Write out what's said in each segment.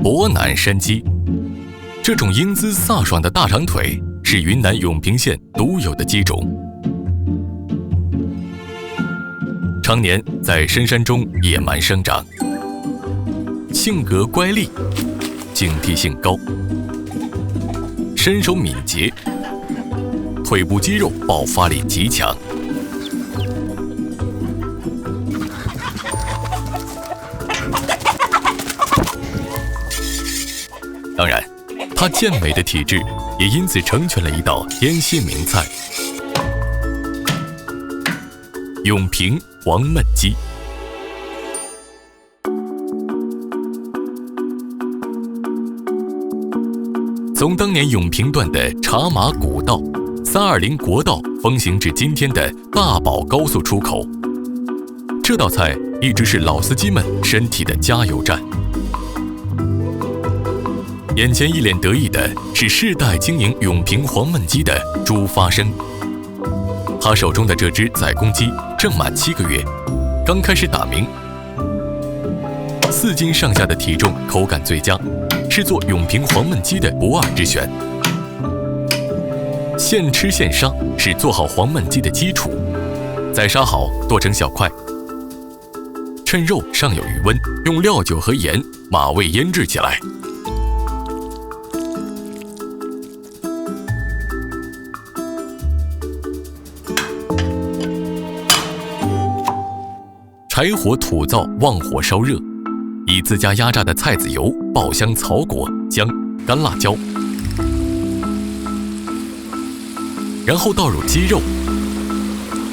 博南山鸡。这种英姿飒爽的大长腿是云南永平县独有的鸡种，常年在深山中野蛮生长，性格乖戾，警惕性高，身手敏捷，腿部肌肉爆发力极强。当然，它健美的体质也因此成全了一道天仙名菜——永平黄焖鸡。从当年永平段的茶马古道、320国道风行至今天的大宝高速出口，这道菜一直是老司机们身体的加油站。眼前一脸得意的是世代经营永平黄焖鸡的朱发生，他手中的这只宰公鸡正满7个月，刚开始打鸣，4斤上下的体重，口感最佳，是做永平黄焖鸡的不二之选。现吃现杀是做好黄焖鸡的基础，再杀好剁成小块，趁肉尚有余温，用料酒和盐码味腌制起来。柴火土灶旺火烧热，以自家压榨的菜籽油爆香草果、姜、干辣椒，然后倒入鸡肉、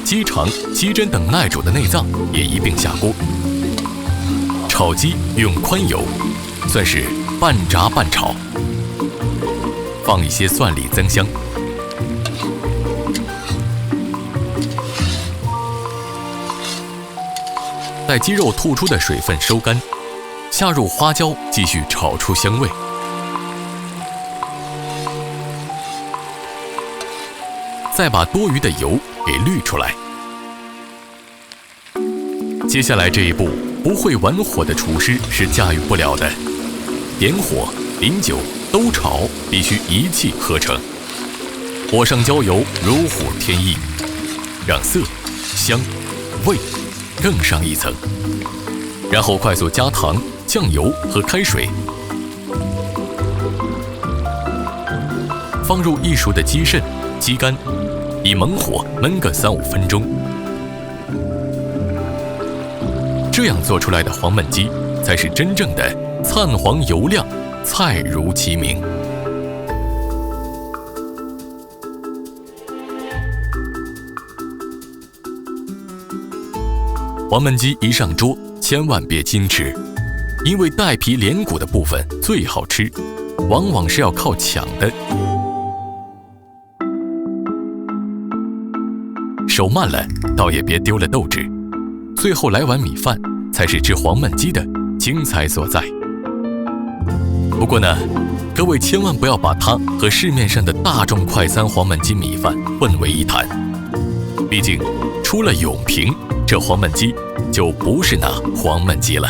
鸡肠、鸡胗等耐煮的内脏也一并下锅。炒鸡用宽油，算是半炸半炒，放一些蒜粒增香。待鸡肉吐出的水分收干，下入花椒，继续炒出香味。再把多余的油给滤出来。接下来这一步，不会玩火的厨师是驾驭不了的。点火、淋酒、兜炒，必须一气呵成。火上浇油，如虎添翼，让色、香、味更上一层，然后快速加糖、酱油和开水，放入一熟的鸡肾、鸡肝，以猛火焖个3-5分钟。这样做出来的黄焖鸡才是真正的灿黄油亮，菜如其名。黄焖鸡一上桌，千万别轻吃，因为带皮连骨的部分最好吃，往往是要靠抢的。手慢了，倒也别丢了斗志。最后来碗米饭，才是吃黄焖鸡的精彩所在。不过呢，各位千万不要把它和市面上的大众快餐黄焖鸡米饭混为一谈，毕竟出了永平，这黄焖鸡就不是那黄焖鸡了。